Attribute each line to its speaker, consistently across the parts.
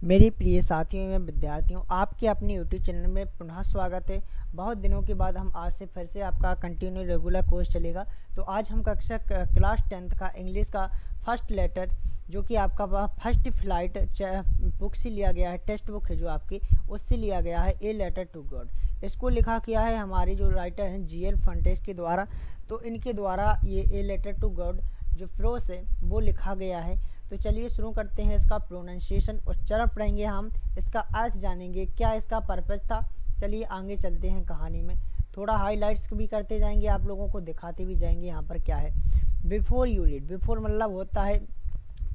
Speaker 1: मेरी प्रिय साथियों एवं विद्यार्थियों, आपके अपने यूट्यूब चैनल में पुनः स्वागत है। बहुत दिनों के बाद हम आज से फिर से आपका कंटिन्यू रेगुलर कोर्स चलेगा। तो आज हम कक्षा क्लास 10th का इंग्लिश का फर्स्ट लेटर, जो कि आपका फर्स्ट फ्लाइट बुक से लिया गया है, टेक्स्ट बुक है जो आपकी, उससे लिया गया है ए लेटर टू गॉड। इसको लिखा किया है हमारे जो राइटर हैं GL फर्नांडिस के द्वारा। तो इनके द्वारा ये ए लेटर टू गॉड जो प्रोस है वो लिखा गया है। तो चलिए शुरू करते हैं। इसका प्रोनाउंसिएशन उच्चारण पढ़ेंगे हम, इसका अर्थ जानेंगे, क्या इसका पर्पज था। चलिए आगे चलते हैं कहानी में। थोड़ा हाईलाइट्स भी करते जाएंगे, आप लोगों को दिखाते भी जाएंगे यहाँ पर क्या है। बिफोर यू रीड, बिफोर मतलब होता है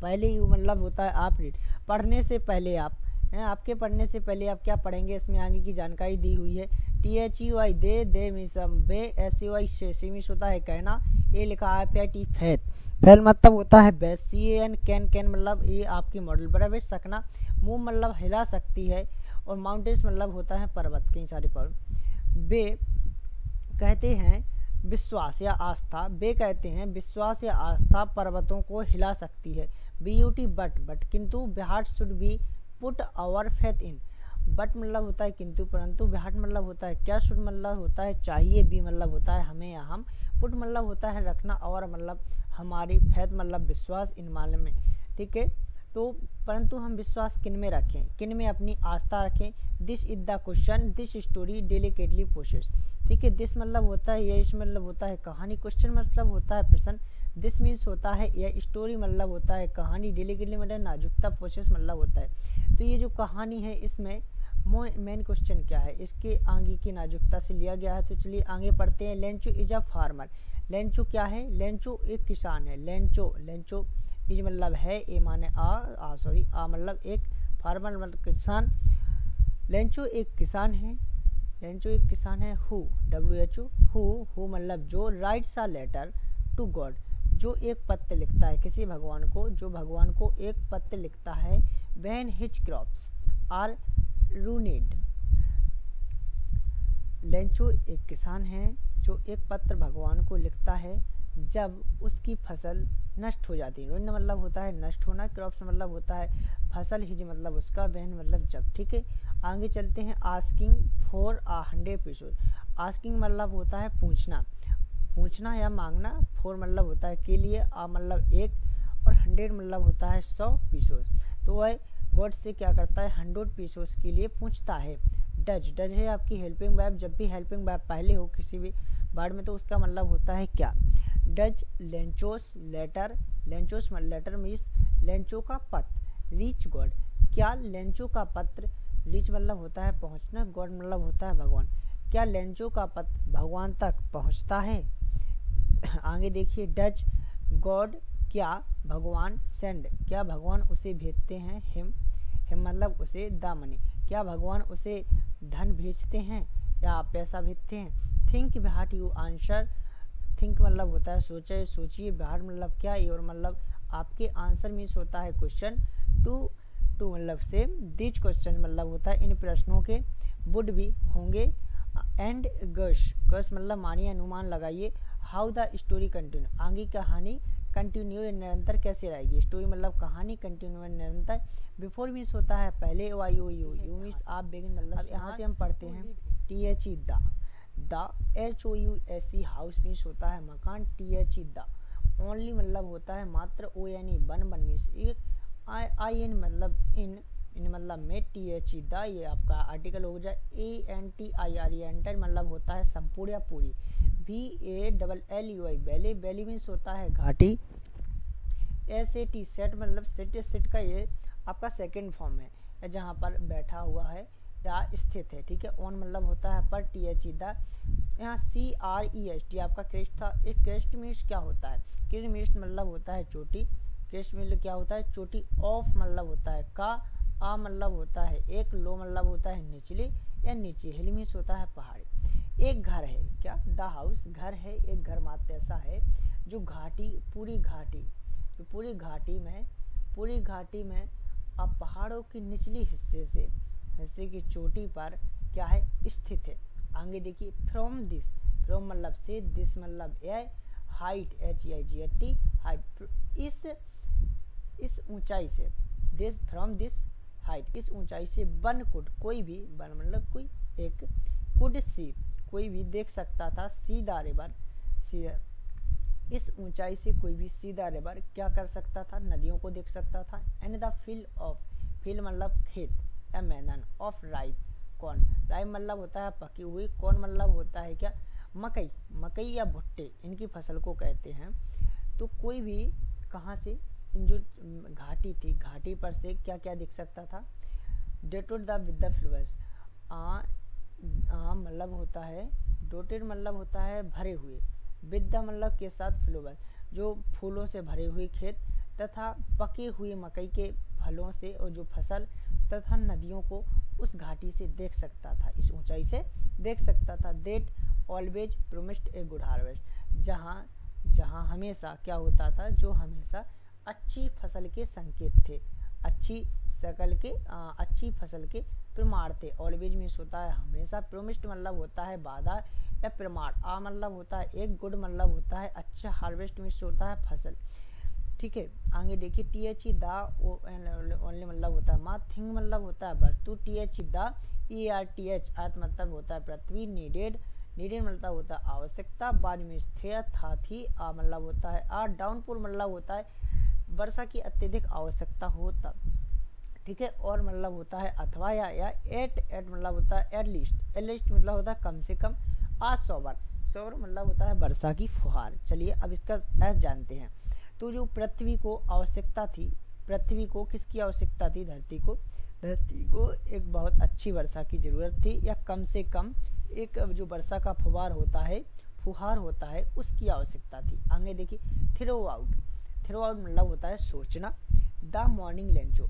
Speaker 1: पहले, यू मतलब होता है आप रीड, पढ़ने से पहले आप हैं, आपके पढ़ने से पहले आप क्या पढ़ेंगे, इसमें आगे की जानकारी दी हुई है। THEY दे मिसम बे, SAY से मिस होता है कहना, ये लिखा है पैटी फैत, फैल मतलब होता है बेस, CAN कैन, कैन मतलब ये आपकी मॉडल बराबर सकना, मूव मतलब हिला सकती है, और माउंटेन्स मतलब होता है पर्वत, कई सारे पर्वत। बे कहते हैं विश्वास या आस्था, बे कहते हैं विश्वास या आस्था पर्वतों को हिला सकती है। BUT बट किंतु बिहार should be put our faith in, but मतलब होता है किंतु परंतु, बिहार मतलब होता है क्या, शुड मतलब होता है चाहिए, बी मतलब होता है हमें या हम, पुट मतलब होता है रखना, और मतलब हमारी फेथ मतलब विश्वास इन माल में, ठीक है। तो परंतु हम विश्वास किन में रखें, किन में अपनी आस्था रखें। This is the question, this story delicately poses, ठीक है। दिस मतलब होता है यह, इस मतलब होता है कहानी, क्वेश्चन मतलब होता है प्रश्न, दिस मीन्स होता है यह, स्टोरी मतलब होता है कहानी, डेलिकेटली मतलब नाजुकता, प्रोसेस मतलब होता है। तो ये जो कहानी है इसमें मेन क्वेश्चन क्या है, इसके आगे की नाजुकता से लिया गया है। तो चलिए आगे पढ़ते हैं। Lencho is a farmer, Lencho क्या है, लेंचो एक किसान है। लेंचो, लेंचो इज मतलब है, ए माने आ मतलब एक, फार्मर मतलब किसान। लेंचो एक किसान है, लेंचो एक किसान है। हु, WHO, हु मतलब जो, writes a letter to God, जो एक पत्र लिखता है किसी भगवान को, जो भगवान को एक पत्र लिखता है। When his crops are ruined, Lencho एक किसान है जो एक पत्र भगवान को लिखता है जब उसकी फसल नष्ट हो जाती है। रुइन मतलब होता है नष्ट होना, क्रॉप्स मतलब होता है फसल, हिज मतलब उसका, वहन मतलब जब, ठीक है। आगे चलते हैं। आस्किंग फॉर 100 पीसों, आस्किंग मतलब होता है पूछना, पूछना या मांगना, फोर मतलब होता है के लिए, आ मतलब एक, और 100 मतलब होता है 100 पीसोस। तो वह गॉड से क्या करता है, 100 पीसोस के लिए पूछता है। डज, डज है आपकी हेल्पिंग वर्ब, जब भी हेल्पिंग वर्ब पहले हो किसी भी वर्ड में तो उसका मतलब होता है क्या। Does Lencho's letter, Lencho's letter means Lencho का पत्र, रीच गॉड, क्या लेंचो का पत्र, रीच मतलब होता है पहुंचना, गॉड मतलब होता है भगवान, क्या लेंचो का पत्र भगवान तक पहुंचता है। आगे देखिए। डज गॉड, क्या भगवान, सेंड क्या भगवान उसे भेजते हैं, हिम, हिम मतलब उसे, द मनी क्या भगवान उसे धन भेजते हैं या पैसा भेजते हैं। थिंक बिहाट यू आंसर, थिंक मतलब होता है सोचे, सोचिए, बिहाट मतलब क्या, और मतलब आपके आंसर मीन्स होता है क्वेश्चन, टू, टू मतलब से, दिच क्वेश्चन मतलब होता है इन प्रश्नों के, वुड भी होंगे, एंड गश, गश मतलब मानिए अनुमान लगाइए। हाउ द स्टोरी कंटिन्यू, आगे कहानी कंटिन्यू निरंतर कैसे रहेगी, स्टोरी मतलब कहानी, कंटिन्यू निरंतर। बिफोर मीन्स होता है पहले, वाई यू मीन्स आप, बिगिन मतलब। अब यहाँ से हम पढ़ते हैं। THE the, HOUSE house means होता है मकान, THE द। ओनली मतलब होता है मात्र, ONE वन, वन मीन्स एक, IN मतलब इन, इन मतलब में, THE द ये आपका आर्टिकल हो जाए। ANTIRE एंटर मतलब होता है संपूर्ण या पूरी। VALLUI वैली, वैली मीन्स होता है घाटी। SAT सेट मतलब सिट, सिट का ये आपका सेकंड फॉर्म है, जहाँ पर बैठा हुआ है या स्थित है, ठीक है। ऑन मतलब होता है पर, THE द। यहाँ CREST आपका क्रेस्ट था। एक क्रेस्ट मीन्स क्या होता है, क्रेस्ट मीन्स मतलब होता है चोटी, क्रेस्ट मतलब क्या होता है चोटी, ऑफ मतलब होता है का, आ मतलब होता है एक, लो मतलब होता है निचले या नीचे, हिल मीन्स होता है पहाड़ी। एक घर है, क्या, द हाउस घर है, एक घर मात्र ऐसा है जो घाटी, पूरी घाटी, जो पूरी घाटी में, पूरी घाटी में अब पहाड़ों की निचली हिस्से से, हिस्से की चोटी पर क्या है, स्थित है। आगे देखिए। फ्रॉम दिस, फ्रॉम मतलब से, दिस मतलब ए, हाइट, HEIGHT हाइट, इस ऊंचाई से, दिस फ्रॉम दिस हाइट, इस ऊंचाई से वन कुड, कोई भी, वन मतलब कोई एक, कुड सी कोई भी देख सकता था, सीधा रिवर, सीधा, इस ऊंचाई से कोई भी सीधा रिवर क्या कर सकता था, नदियों को देख सकता था। And the field of, field मतलब खेत या मैदान, ऑफ राइप कॉर्न, राइप मतलब होता है पकी हुई, कॉर्न मतलब होता है क्या, मकई, मकई या भुट्टे, इनकी फसल को कहते हैं। तो कोई भी कहाँ से, इन जो घाटी थी, घाटी पर से क्या क्या दिख सकता था, डेटोड द विद द फ्लूअर्स, मतलब होता है, डोटेड मतलब होता है भरे हुए, विद द मतलब के साथ, फ्लूअर जो फूलों से भरे हुए खेत, तथा पके हुए मकई के फलों से, और जो फसल तथा नदियों को उस घाटी से देख सकता था, इस ऊंचाई से देख सकता था। That always promised a good harvest, जहाँ जहाँ हमेशा क्या होता था, जो हमेशा अच्छी फसल के संकेत थे, अच्छी शकल के अच्छी फसल के प्रमाण थे। ऑलवेज मीन्स होता है हमेशा, प्रोमिस्ड मतलब होता है वादा या प्रमाण, मतलब होता है एक, गुड मतलब होता है अच्छा, हार्वेस्ट मीन्स होता है फसल। ठीक है, आगे देखिए, T H E the only मतलब होता है माँ, थिंग मतलब होता है वस्तु, T H E the E R T H earth मतलब होता है पृथ्वी, नीडेड, नीडेड मतलब होता है आवश्यकता, बाद में थे था थी, मतलब होता है डाउनपुर मतलब होता है वर्षा की अत्यधिक आवश्यकता हो तब। ठीक है, और मतलब होता है अथवा या एट, एट मतलब होता है एट लीस्ट मतलब होता है कम से कम, सोवर, सोवर मतलब होता है वर्षा की फुहार। चलिए अब इसका एस जानते हैं। तो जो पृथ्वी को आवश्यकता थी, पृथ्वी को किसकी आवश्यकता थी, धरती को एक बहुत अच्छी वर्षा की ज़रूरत थी, या कम से कम एक जो वर्षा का फुहार होता है उसकी आवश्यकता थी। आगे देखिए, थ्रो आउट, थ्रो आउट मतलब होता है सोचना। The morning Lencho,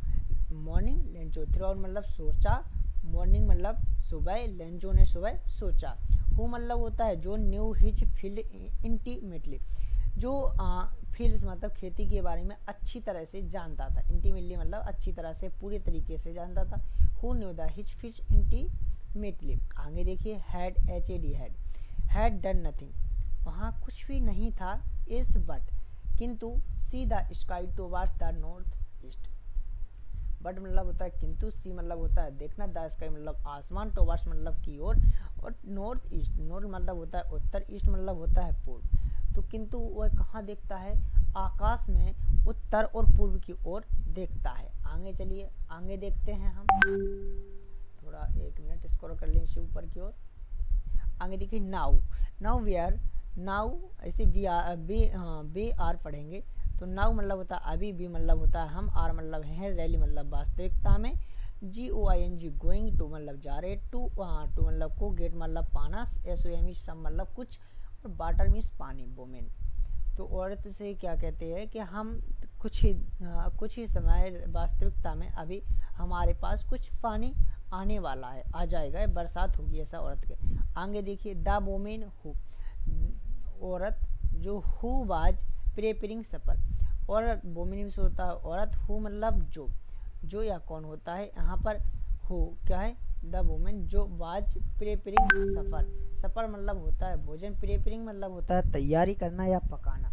Speaker 1: morning Lencho, through out मतलब सोचा, मॉर्निंग मतलब सुबह, लेंचो ने सुबह सोचा। हु मतलब होता है जो न्यू हिज फील्ड इंटीमेटली, जो फील्ड्स मतलब खेती के बारे में अच्छी तरह से जानता था, इंटीमेटली मतलब अच्छी तरह से पूरी तरीके से जानता था। Who knew the his fish intimately. आगे देखिए, had, H A D, had done nothing, वहाँ कुछ भी नहीं था, इस बट किंतु, see the sky towards the north east, but मतलब होता है किंतु, सी मतलब होता है देखना, द स्काई मतलब आसमान, टुवर्ड्स मतलब की ओर, और नॉर्थ ईस्ट, नॉर्थ मतलब होता है उत्तर, ईस्ट मतलब होता है पूर्व। तो किंतु वह कहाँ देखता है, आकाश में उत्तर और पूर्व की ओर देखता है। आगे चलिए, आगे देखते हैं हम, थोड़ा एक मिनट स्क्रॉल कर लीजिए ऊपर की ओर। आगे देखिए, now, now we are, now ऐसे वी आर, बी आर पढ़ेंगे। तो नाउ मतलब होता है अभी, बी मतलब होता है हम, आर मतलब है रैली मतलब वास्तविकता में, G O I N G going, to मतलब जा रहे, टू टू मतलब को, गेट मतलब पाना, एस ओ एम ई सब मतलब कुछ, और वाटर मीन्स पानी, वोमेन। तो औरत से क्या कहते हैं कि हम कुछ ही समय वास्तविकता में अभी हमारे पास कुछ पानी आने वाला है, आ जाएगा, बरसात होगी, ऐसा औरत के। आगे देखिए, द वोमेन हु, औरत जो, हु वाज प्रेपरिंग सपर, औरत वोमेन से होता है औरत, हु मतलब जो या कौन होता है, यहाँ पर हु क्या है, द वुमेन जो वाज प्रेपरिंग सफ़र, सफ़र मतलब होता है भोजन, प्रेपरिंग मतलब होता है तैयारी करना या पकाना।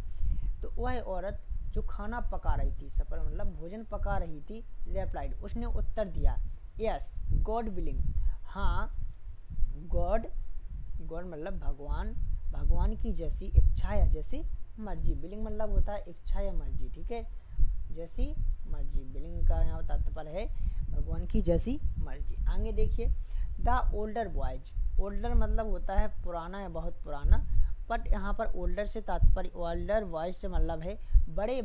Speaker 1: तो वह औरत जो खाना पका रही थी, सफ़र मतलब भोजन पका रही थी, रेप्लाइड उसने उत्तर दिया, यस गॉड विलिंग, हाँ गॉड, गॉड मतलब भगवान, भगवान की जैसी इच्छा या जैसी मर्जी, बिलिंग मतलब होता है इच्छा या मर्जी। ठीक है, जैसी मर्जी, बिलिंग का यहाँ तात्पर्य है भगवान की जैसी मर्जी। आगे देखिए, द ओल्डर बॉयज, ओल्डर मतलब होता है पुराना या बहुत पुराना, बट यहाँ पर ओल्डर से तात्पर्य, ओल्डर बॉयज से मतलब है बड़े,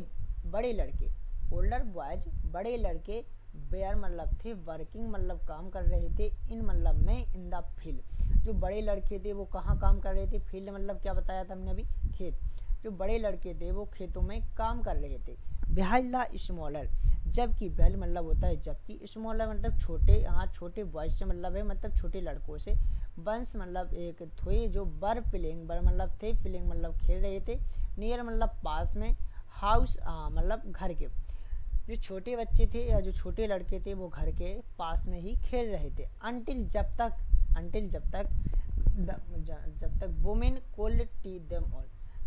Speaker 1: बड़े लड़के, ओल्डर बॉयज बड़े लड़के, बेयर मतलब थे, वर्किंग मतलब काम कर रहे थे, इन मतलब में, इन द फील्ड, जो बड़े लड़के थे वो कहाँ काम कर रहे थे, फील्ड मतलब क्या बताया था हमने अभी, खेत, जो बड़े लड़के थे वो खेतों में काम कर रहे थे। बिहाइंड द स्मॉलर, जबकि बेल मतलब होता है जबकि, स्मॉलर मतलब छोटे, यहाँ छोटे बॉयज से मतलब है मतलब छोटे लड़कों से, वंश मतलब एक थे, जो बर प्लेइंग, बर मतलब थे, प्लेइंग मतलब खेल रहे थे, नियर मतलब पास में, हाउस मतलब घर के, जो छोटे बच्चे थे या जो छोटे लड़के थे वो घर के पास में ही खेल रहे थे। अनटिल जब तक, अनटिल जब तक women cold T them all,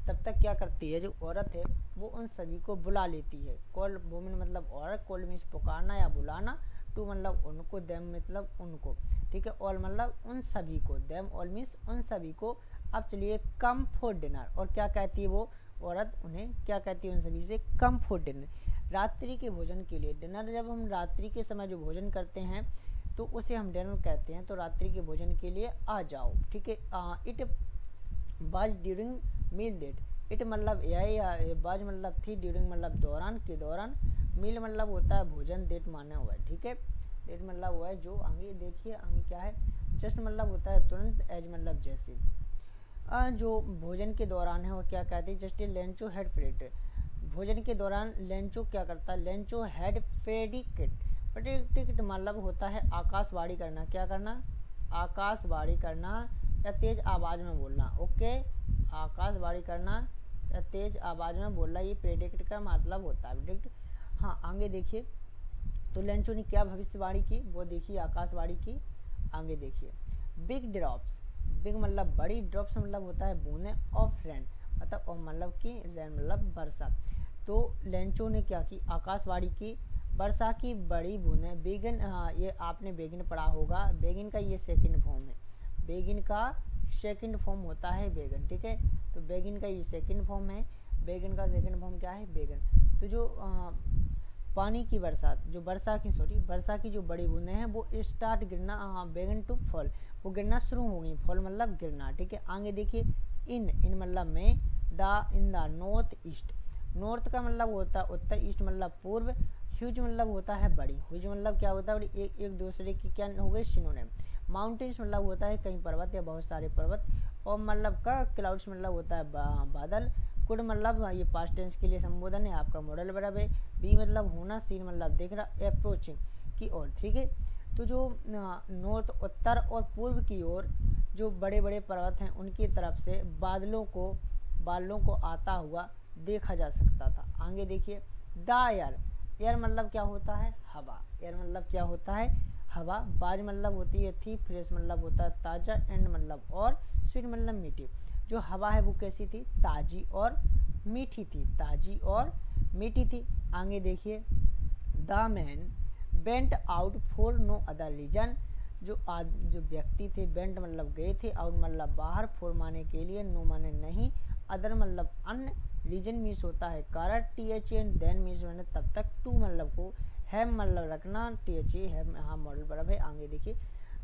Speaker 1: तब तक क्या करती है जो औरत है वो उन सभी को बुला लेती है। कॉल वुमेन मतलब औरत, कोल्ड मीन्स पुकारना या बुलाना, टू मतलब उनको, देम मतलब उनको, ठीक है, ऑल मतलब उन सभी को, देम ऑल मीन्स उन सभी को। अब चलिए कम फॉर डिनर, और क्या कहती है वो औरत उन्हें, क्या कहती है उन सभी से, कम फॉर डिनर, रात्रि के भोजन के लिए। डिनर जब हम रात्रि के समय जो भोजन करते हैं तो उसे हम डिनर कहते हैं, तो रात्रि के भोजन के लिए आ जाओ, ठीक है। इट बाज ड्यूरिंग मील डेट, इट मतलब यह बाज मतलब थी, ड्यूरिंग मतलब दौरान, के दौरान, मील मतलब होता है भोजन, डेट माने हुआ है, ठीक है। डेट मतलब हुआ है जो, आगे देखिए आगे क्या है, जस्ट मतलब होता है तुरंत, एज मतलब जैसे। जो भोजन के दौरान है वो क्या कहते हैं, जस्ट लेंचो हैड प्रेडिक्टेड, भोजन के दौरान लेंचो क्या करता है, लेंचो हैड प्रेडिक्टेड, प्रेडिक्टेड मतलब होता है आकाशवाणी करना, क्या करना, आकाशवाणी करना या तेज आवाज़ में बोलना, ओके, आकाशवाणी करना या तेज आवाज़ में बोलना, ये प्रेडिक्ट का मतलब होता है, प्रेडिक्ट। हाँ आगे देखिए, तो लेंचो ने क्या भविष्यवाणी की, वो देखिए आकाशवाणी की। आगे देखिए, बिग ड्रॉप्स, बिग मतलब बड़ी, ड्रॉप्स मतलब होता है बूंदें, ऑफ रेन मतलब, और मतलब कि रेन मतलब वर्षा। तो लेंचो ने क्या की, आकाशवाणी की वर्षा की बड़ी बूंदें, बेगिन, ये आपने बेगिन पढ़ा होगा, बेगिन का ये सेकंड फॉर्म है, बेगिन का सेकंड फॉर्म होता है बेगन, ठीक है। तो बेगिन का ये सेकंड फॉर्म है, बेगिन का सेकंड फॉर्म क्या है, बेगन। तो जो पानी की बरसात, जो वर्षा की, सॉरी वर्षा की जो बड़ी बूंदें हैं वो स्टार्ट गिरना, बेगन टू फॉल, वो गिरना शुरू हो गई, फॉल मतलब गिरना, ठीक है। आगे देखिए, इन मतलब में, in the north east, north का मतलब होता है उत्तर, ईस्ट मतलब पूर्व, ह्यूज मतलब होता है बड़ी, ह्यूज मतलब क्या होता है बड़ी, एक दूसरे की क्या हो गई, सिनोनिम। माउंटेन्स मतलब होता है कई पर्वत या बहुत सारे पर्वत, और मतलब का क्लाउड्स मतलब होता है बादल, कुड मतलब ये पास्ट टेंस के लिए संबोधन है, आपका मॉडल वर्ब है, बी मतलब होना, सीन मतलब देखना, अप्रोचिंग की ओर, ठीक है। तो जो नॉर्थ उत्तर और पूर्व की ओर जो बड़े बड़े पर्वत हैं उनकी तरफ से बादलों को आता हुआ देखा जा सकता था। आगे देखिए, द एयर, एयर मतलब क्या होता है, हवा, एयर मतलब क्या होता है, हवा। बाज मतलब होती है थी, फ्रेश मतलब होता है ताज़ा, एंड मतलब और, स्वीट मतलब मीठी। जो हवा है वो कैसी थी, ताज़ी और मीठी थी, ताज़ी और मीठी थी। आगे देखिए, the man bent out for no other reason, जो व्यक्ति थे, बेंट मतलब गए थे, आउट मतलब बाहर, फॉर माने के लिए, नो माने नहीं, अदर मतलब अन्य, रीजन मीन्स होता है कारण, T H and then means मैंने तब तक, टू मतलब को, हैव मतलब रखना, टी एच ए हैव हाँ मॉडल बराबर है। आगे देखिए,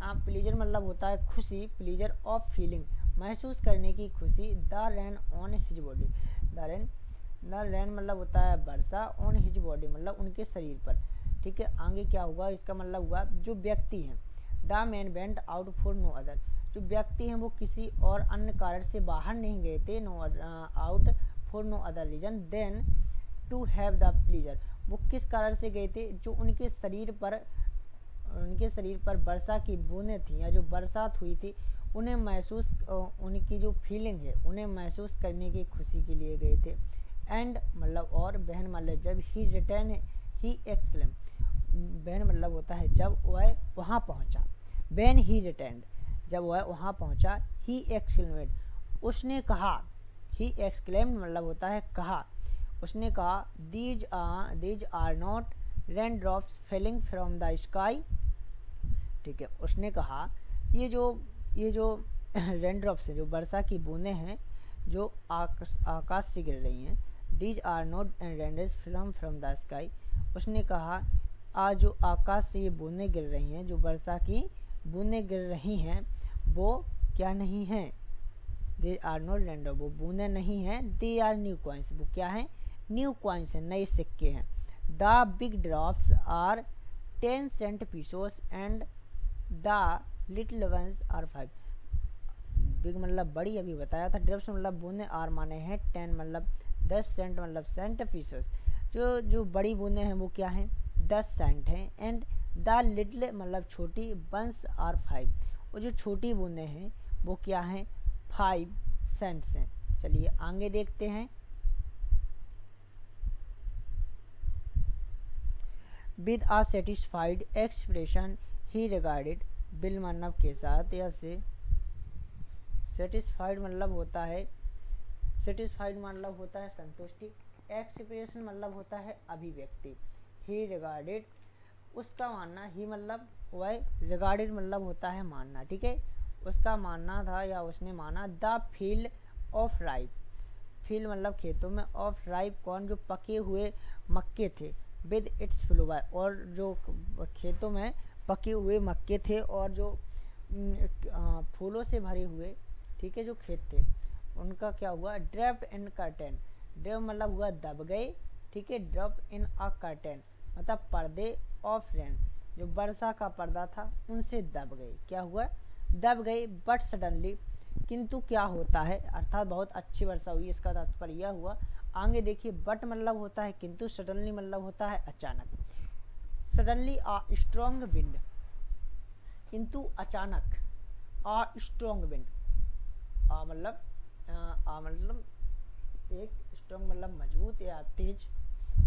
Speaker 1: प्लीजर मतलब होता है खुशी, प्लीजर ऑफ फीलिंग महसूस करने की खुशी, the rain on his body, the rain मतलब होता है वर्षा, ऑन हिज बॉडी मतलब उनके शरीर पर, ठीक है। आगे क्या हुआ, इसका मतलब हुआ जो व्यक्ति हैं, the man went out for no other, जो व्यक्ति हैं वो किसी और अन्य कारण से बाहर नहीं गए थे, no out for no other reason than to have the pleasure, वो किस कारण से गए थे, जो उनके शरीर पर वर्षा की बूंदें थी या जो बरसात हुई थी उन्हें महसूस, उनकी जो फीलिंग है उन्हें महसूस करने की खुशी के लिए गए थे। एंड मतलब और, बहन मतलब जब, ही रिटर्न, ही एक्सक्लेम, बहन मतलब होता है जब वह वहाँ पहुँचा, वैन ही रिटर्न जब वह वहाँ पहुँचा, ही एक्सक्लेमेड उसने कहा, ही एक्सक्लेम मतलब होता है कहा, उसने कहा, these are not rain drops falling from the sky, ठीक है। उसने कहा, ये जो रेन ड्रॉप्स हैं, जो वर्षा की बूंदें हैं जो आकाश से गिर रही हैं, these are not rain from the sky, उसने कहा, आज जो आकाश से ये बूंदें गिर रही हैं, जो वर्षा की बूंदें गिर रही हैं, वो क्या नहीं हैं, दे आर नॉट रैंडम, वो बूंदें नहीं हैं, दे आर न्यू कॉइन्स, वो क्या हैं, न्यू कॉइन्स हैं, नए सिक्के हैं। The big drops are 10 cent pieces and the little ones are 5, big मतलब बड़ी, अभी बताया था, ड्रॉप्स मतलब बूंदें, आर माने हैं 10 मतलब 10 सेंट मतलब सेंट पीसोस, जो बड़ी बूंदें हैं वो क्या हैं, 10 सेंट हैं, एंड द लिटिल मतलब छोटी, वंस आर 5, और जो छोटी बूंदें हैं वो क्या हैं, 5 सेंट्स हैं। चलिए आगे देखते हैं, with a satisfied expression he regarded, bill मानव के साथ, या से सेटिस्फाइड मतलब होता है, सेटिस्फाइड मतलब होता है संतुष्टि, एक्सप्रेशन मतलब होता है अभिव्यक्ति, ही रिगार्डेड उसका मानना ही मतलब वह रिगार्डेड मतलब होता है मानना, ठीक है। उसका मानना था या उसने माना the field of ripe, field मतलब खेतों में, ऑफ राइप कॉर्न जो पके हुए मक्के थे, विद इट्स फ्लोवर और जो खेतों में पके हुए मक्के थे और जो फूलों से भरे हुए, ठीक है, जो खेत थे उनका क्या हुआ, ड्रैप्ड इन कर्टेन, ड्रैप मतलब हुआ दब गए, ठीक है, ड्रॉप इन अ कर्टेन मतलब पर्दे ऑफ रेन, जो वर्षा का पर्दा था उनसे दब गए, क्या हुआ, दब गए। बट सडनली, किंतु क्या होता है, अर्थात बहुत अच्छी वर्षा हुई, इसका तात्पर्य यह हुआ। आगे देखिए, बट मतलब होता है किंतु, सडनली मतलब होता है अचानक। सडनली आ स्ट्रॉन्ग विंड, किंतु अचानक, आ स्ट्रॉन्ग विंड, आ मतलब एक स्ट्रॉन्ग मतलब मजबूत या तेज,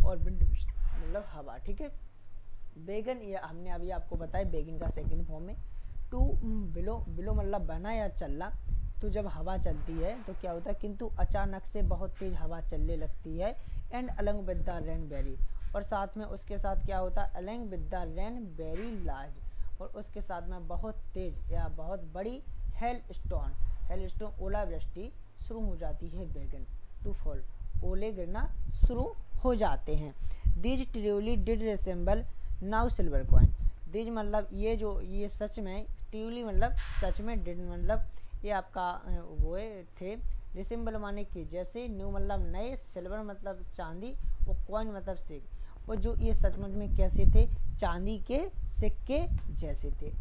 Speaker 1: और विंड मतलब हवा, ठीक है। बेगन, ये हमने अभी आपको बताया बेगन का सेकंड फॉर्म में। टू बिलो, बिलो मतलब बहना या चलना, तो जब हवा चलती है तो क्या होता है, किंतु अचानक से बहुत तेज हवा चलने लगती है। And Alang with the rain very, और साथ में उसके साथ क्या होता है, Alang with the rain very large, और उसके साथ में बहुत तेज या बहुत बड़ी हेल स्टोन, हेल स्टोन ओलावृष्टि शुरू हो जाती है। बेगन टू फॉल, ओले गिरना शुरू हो जाते हैं। These truly did resemble now silver coin, these मतलब ये जो, ये सच में, ट्रूली मतलब सच में, डिड मतलब ये आपका वो थे, रिसेंबल माने कि जैसे, न्यू मतलब नए, सिल्वर मतलब चांदी, वो कॉइन मतलब सिक्के, और जो ये सचमुच में कैसे थे, चांदी के सिक्के जैसे थे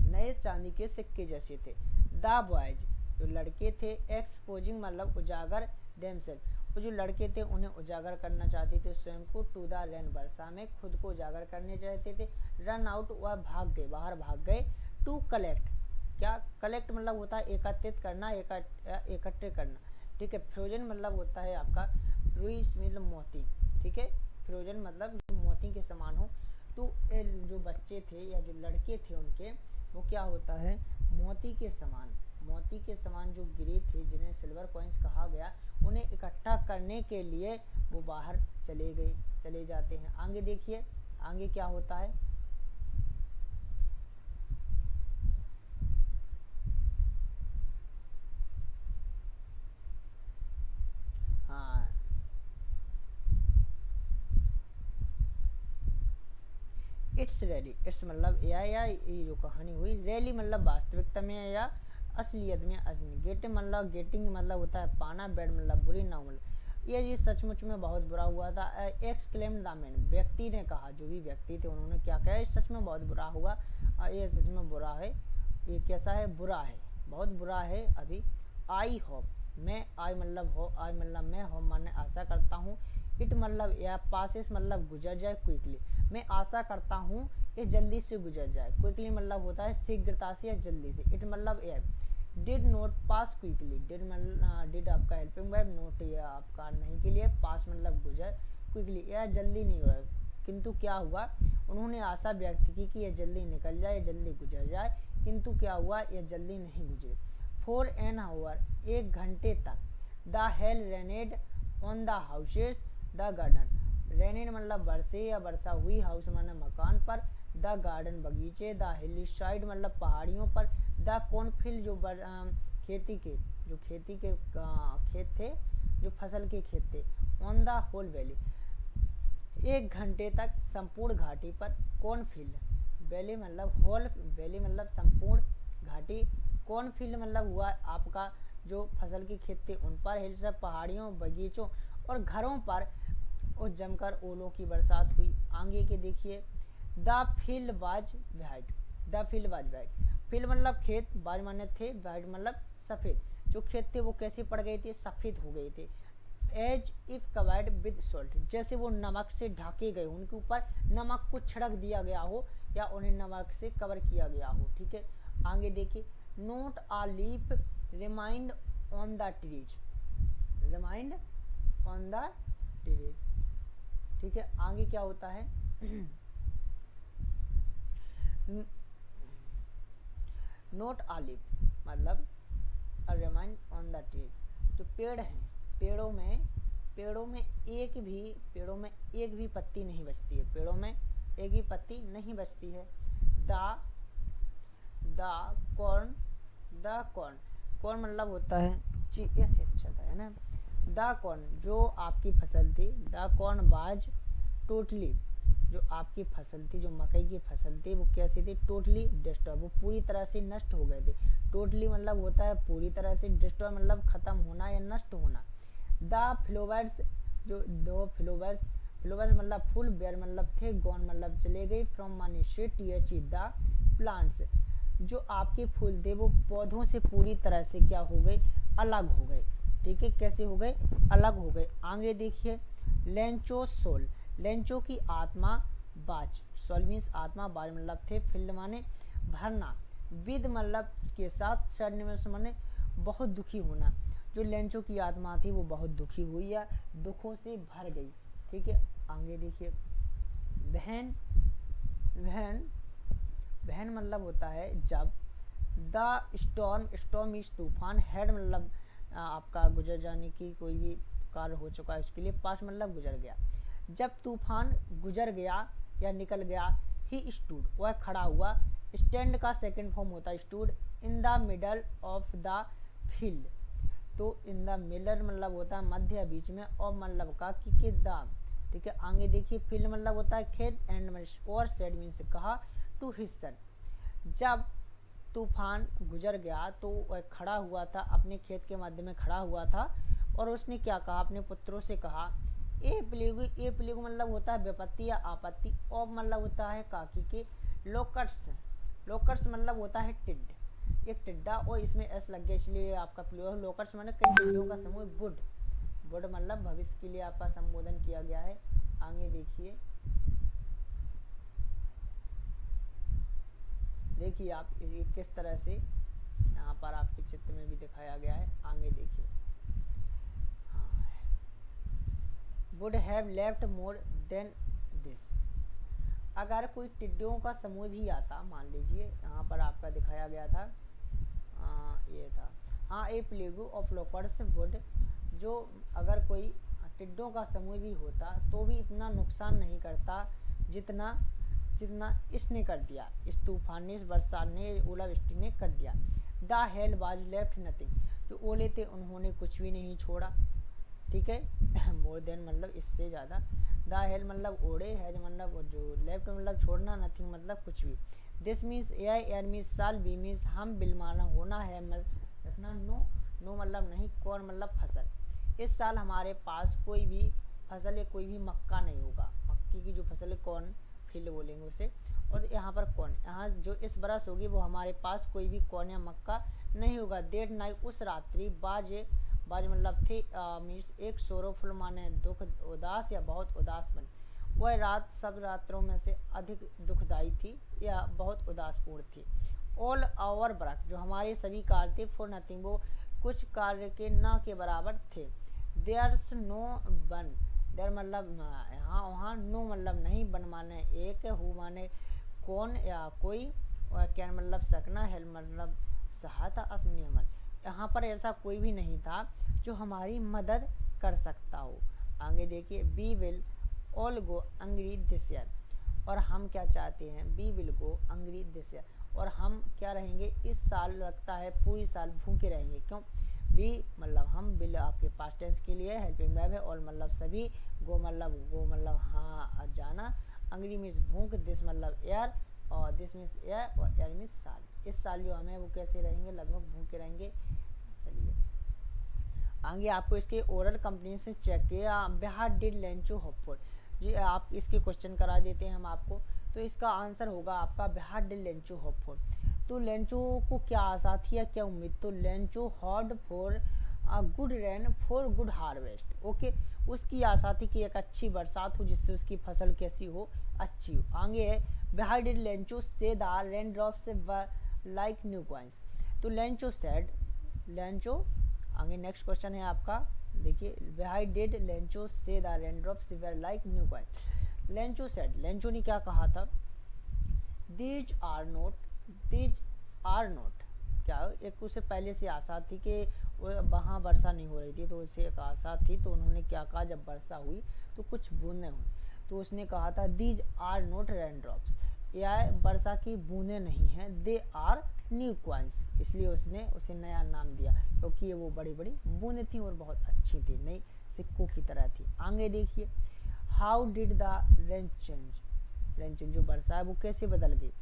Speaker 1: नए चांदी के सिक्के जैसे थे। द बॉयज, जो लड़के थे, एक्सपोजिंग मतलब उजागर, देमसेल्फ, वो जो लड़के थे उन्हें उजागर करना चाहते थे स्वयं को, टू द रेन वर्षा में खुद को उजागर करने चाहते थे। रन आउट, वह भाग गए, बाहर भाग गए। टू कलेक्ट, क्या कलेक्ट मतलब होता है एकत्रित करना, एकत्र करना, ठीक है। फ्रोजन मतलब होता है आपका रुई मतलब मोती, ठीक है। फ्रोजन मतलब जो मोती के समान हो। तो जो बच्चे थे या जो लड़के थे उनके, वो क्या होता है, मोती के समान, मोती के समान जो गिरे थे, जिन्हें सिल्वर कॉइन्स कहा गया, उन्हें इकट्ठा करने के लिए वो बाहर चले गए, चले जाते हैं। आगे देखिए, आगे क्या होता है, हाँ, इट्स रैली, इट्स मतलब या ये जो कहानी हुई, रैली मतलब वास्तविकता में या असलियत में, असली, गेट मतलब गेटिंग मतलब होता है पाना, बैड मतलब बुरी, ना मतलब ये सचमुच में बहुत बुरा हुआ था। एक्सक्लेम द मैन, व्यक्ति ने कहा, जो भी व्यक्ति थे उन्होंने क्या कहा, ये सच में बहुत बुरा हुआ, ये सच में बुरा है, ये कैसा है, बुरा है, बहुत बुरा है। अभी आई होप, मैं, आई मतलब हो, आई मतलब मैं, होप माने आशा करता हूँ, इट मतलब या पासिस मतलब गुजर जाए, क्विकली, मैं आशा करता हूँ ये जल्दी से गुजर जाए। क्विकली मतलब होता है शीघ्रता से या जल्दी से। इट मतलब a, did not pass quickly, did मतलब डिड आपका हेल्पिंग वर्ब, नोट ये आपका नहीं के लिए, पास मतलब गुजर, क्विकली यह जल्दी नहीं हुआ, किंतु क्या हुआ, उन्होंने आशा व्यक्त की कि यह जल्दी निकल जाए, जल्दी गुजर जाए, किंतु क्या हुआ, यह जल्दी नहीं गुजरे। फॉर एन आवर, एक घंटे तक, the hail rained on the houses, the garden, rained मतलब बरसे या वर्षा हुई, हाउस माने मकान पर, द गार्डन बगीचे, द हिली साइड मतलब पहाड़ियों पर, द कॉर्नफील्ड जो खेती के, जो खेती के खेत थे, जो फसल के खेत थे, ऑन द होल वैली, एक घंटे तक संपूर्ण घाटी पर, कॉर्नफील्ड, वैली मतलब होल, वैली मतलब संपूर्ण घाटी, कॉर्नफील्ड मतलब हुआ आपका जो फसल के खेत थे उन पर, हिल्स पहाड़ियों, बगीचों और घरों पर, और जमकर ओलों की बरसात हुई। आगे के देखिए, the field was white, the field was white, field मतलब खेत, वाज माने थे, वाइट मतलब सफ़ेद, जो खेत थे वो कैसे पड़ गए थे, सफ़ेद हो गए थे। As if covered with salt, जैसे वो नमक से ढके गए, उनके ऊपर नमक को छिड़क दिया गया हो या उन्हें नमक से कवर किया गया हो, ठीक है। आगे देखिए, not a leaf remained on the trees, remained on the trees, ठीक है। आगे क्या होता है, नोट आलिव मतलब रिमाइंड ऑन द ट्री, जो पेड़ हैं, पेड़ों में पेड़ों में एक भी पत्ती नहीं बचती है, पेड़ों में एक भी पत्ती नहीं बचती है। The corn, the corn, corn मतलब होता है जी, ऐसे अच्छा था है ना। द कॉर्न, जो आपकी फसल थी, द कॉर्न बाज टोटली, जो आपकी फसल थी, जो मकई की फसल थी, वो कैसी थी, टोटली डिस्ट्रॉय, वो पूरी तरह से नष्ट हो गए थे। टोटली मतलब होता है पूरी तरह से, डिस्ट्रॉय मतलब खत्म होना या नष्ट होना। द फ्लोवर्स, जो दो फ्लोवर्स, फ्लोवर्स मतलब फूल, बेयर मतलब थे, गॉन मतलब चले गए, फ्रॉम मानी से टी द प्लांट्स, जो आपके फूल थे वो पौधों से पूरी तरह से क्या हो गए, अलग हो गए। ठीक है, कैसे हो गए, अलग हो गए। आगे देखिए, लेंचो सोल, लेंचो की आत्मा बाज, सोल मीन्स आत्मा, बाज मतलब थे, फील्ड माने भरना, विद मतलब के साथ, सैडनेस माने बहुत दुखी होना। जो लेंचो की आत्मा थी वो बहुत दुखी हुई या दुखों से भर गई। ठीक है, आगे देखिए, बहन, बहन, बहन मतलब होता है जब, द स्टॉर्म, स्टॉर्म इस तूफान, हेड मतलब आपका गुजर जाने की, कोई भी कार्य हो चुका है उसके लिए, पास मतलब गुजर गया। जब तूफान गुजर गया या निकल गया, ही स्टूड, वह खड़ा हुआ, स्टैंड का सेकंड फॉर्म होता है stood, in the middle of the field, तो इन द मिडल मतलब होता है मध्य या बीच में, और मतलब का कि द। ठीक है, आगे देखिए, फील्ड मतलब होता है खेत, एंड और सेड मीन्स कहा, टू हिस्सन, जब तूफान गुजर गया तो वह खड़ा हुआ था, अपने खेत के मध्य में खड़ा हुआ था, और उसने क्या कहा, अपने पुत्रों से कहा, ए प्लेगु, ए प्लेगु मतलब होता है विपत्ति या आपत्ति, और मतलब होता है काकी के, लोकट्स, लोकट्स मतलब होता है टिड्ड, एक टिड्डा, और इसमें एस लग गया इसलिए आपका प्लेग, लोकट्स मतलब कई टिड्डियों का समूह, बुड, बुड मतलब भविष्य के लिए आपका संबोधन किया गया है। आगे देखिए, देखिए आप इसे किस तरह से यहाँ पर आपके चित्र में भी दिखाया गया है। आगे देखिए, हाँ, would have left more than this, अगर कोई टिड्डियों का समूह भी आता, मान लीजिए यहाँ पर आपका दिखाया गया था, ये था, हाँ, ए प्लेगू ऑफ लोकर्स वुड, जो अगर कोई टिड्डों का समूह भी होता तो भी इतना नुकसान नहीं करता जितना जितना इसने कर दिया, इस तूफान ने, इस बरसात ने, ओलावृष्टि ने कर दिया। The hell was left nothing, जो ओले थे उन्होंने कुछ भी नहीं छोड़ा। ठीक है, मोर देन मतलब इससे ज़्यादा, द हेल मतलब ओढ़े, हैज मतलब जो, लेफ्ट मतलब छोड़ना, नथिंग मतलब कुछ भी। दिस मीन्स एयर मीन्स साल, बी मीन्स हम, बिल माना होना, है रखना, नो, नो मतलब नहीं, कौन मतलब फसल, इस साल हमारे पास कोई भी फसल या कोई भी मक्का नहीं होगा, मक्की की जो फसल है कौन फील्ड बोलेंगे उसे, और यहाँ पर कौन, यहाँ जो इस बरस होगी वो हमारे पास कोई भी कौन या मक्का नहीं होगा। देर नाइट, उस रात्रि, बाज, बाज मतलब थे मीन्स एक, सोरोफुल माने दुख, उदास या बहुत उदास बन, वह रात सब रात्रों में से अधिक दुखदाई थी या बहुत उदासपूर्ण थी। ऑल आवर वर्क, जो हमारे सभी कार्य थे, फॉर नथिंग, वो कुछ कार्य के न के बराबर थे। देयर्स नो वन, देर मतलब यहाँ वहाँ, नो मतलब नहीं, बन माने एक, हु माने कौन या कोई, और कैन मतलब सकना, हेल मतलब सहायता, असमनी हमल, यहाँ पर ऐसा कोई भी नहीं था जो हमारी मदद कर सकता हो। आगे देखिए, we will all go hungry this year, और हम क्या चाहते हैं, we will go hungry this year, और हम क्या रहेंगे इस साल, लगता है पूरी साल भूखे रहेंगे। क्यों, वी मतलब हम, विल आपके पास टेंस के लिए हेल्पिंग वर्ब है, और मतलब सभी, गो मतलब हाँ जाना, अंग्री मीन्स भूख, दिस मतलब एयर, और दिस मीन्स एयर, और एयर मीन्स साल, इस साल जो हमें वो कैसे रहेंगे, लगभग भूखे रहेंगे। चलिए आगे आपको इसके ओरल कंप्लेन से चेक किया, बिहार डिड लेंचो होपफुल, जी आप इसके क्वेश्चन करा देते हैं हम आपको। तो इसका आंसर होगा आपका बिहार डिड लेंचो होपफुल। तो लेंचो को क्या आशा थी या क्या उम्मीद, तो Lencho hoped for good rain for good harvest, okay, उसकी आशा थी कि एक अच्छी बरसात हो जिससे उसकी फसल कैसी हो, अच्छी हो। आगे है, बिहार did Lencho say the rain drops like new coins, तो लेंचो सेड, लेंचो, आगे नेक्स्ट क्वेश्चन है आपका, देखिए, why did Lencho say the raindrops were like new coin, Lencho said, Lencho ने क्या कहा था, these are not, these are not, क्या एक उसे पहले से आशा थी कि वहाँ वर्षा नहीं हो रही थी, तो उसे एक आशा थी। तो उन्होंने क्या कहा, जब वर्षा हुई तो कुछ बूंदें हुई, तो उसने कहा था these are not rain drops, यह वर्षा की बूंदें नहीं हैं, दे आर न्यू कॉइन्स। इसलिए उसने उसे नया नाम दिया, क्योंकि ये वो बड़ी बड़ी बूंदें थी और बहुत अच्छी थी, नई सिक्कों की तरह थी। आगे देखिए, how did the rain change, rain change जो वर्षा है वो कैसे बदल गई।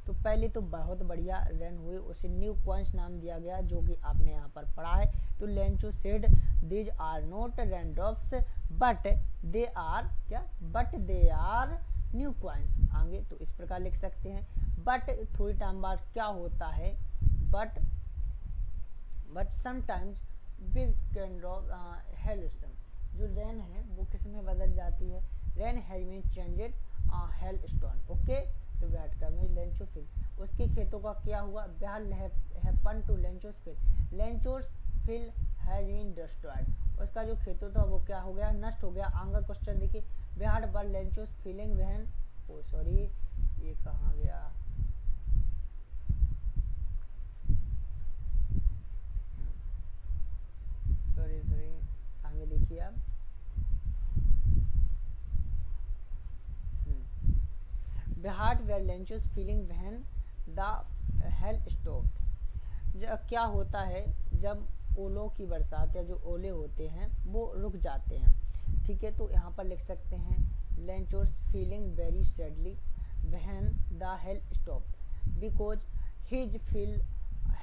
Speaker 1: तो पहले तो बहुत बढ़िया रेन हुई, उसे न्यू कॉइन्स नाम दिया गया, जो कि आपने यहाँ पर पढ़ा है। तो Lencho said these are not rain drops but they are क्या, but they are new coins. आगे तो इस प्रकार लिख सकते हैं, बट थोड़ी टाइम बाद क्या होता है, but sometimes big can drop hailstone, जो रेन है वो किस में बदल जाती है, rain has been changed hail stone. Okay, तो बैठ कर में लेंचो फील्ड, उसके खेतों का क्या हुआ, बिहार happen to Lencho's field, Lencho's field has been destroyed, उसका जो खेतों था वो क्या हो गया, नष्ट हो गया। आगे क्वेश्चन देखिए, बिहार बर लेंचोस फीलिंग वहन, ओ सॉरी ये कहाँ गया, सॉरी सॉरी, आगे देखिए आप, बिहार were Lencho's feeling when the hail stopped, क्या होता है जब ओलों की बरसात या जो ओले होते हैं वो रुक जाते हैं। ठीक है, तो यहाँ पर लिख सकते हैं Lencho's feeling very sadly when the hail stopped because his field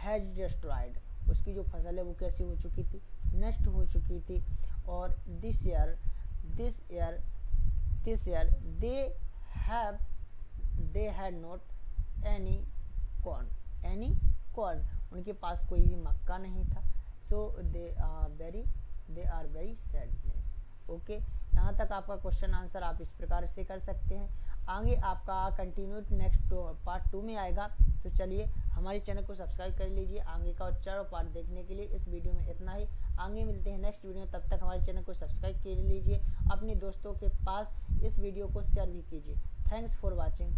Speaker 1: has destroyed, उसकी जो फसल है वो कैसी हो चुकी थी, नष्ट हो चुकी थी। और this year this year this year have they had not any corn, any corn, उनके पास कोई भी मक्का नहीं था। So they are very sadness. Okay, यहाँ तक आपका क्वेश्चन आंसर आप इस प्रकार से कर सकते हैं। आगे आपका कंटिन्यू नेक्स्ट पार्ट 2 में आएगा। तो चलिए हमारे चैनल को सब्सक्राइब कर लीजिए आगे का और चारों पार्ट देखने के लिए। इस वीडियो में इतना ही, आगे मिलते हैं नेक्स्ट वीडियो में, तब तक हमारे चैनल को सब्सक्राइब कर लीजिए, अपने दोस्तों के पास इस वीडियो को शेयर भी कीजिए। Thanks for watching.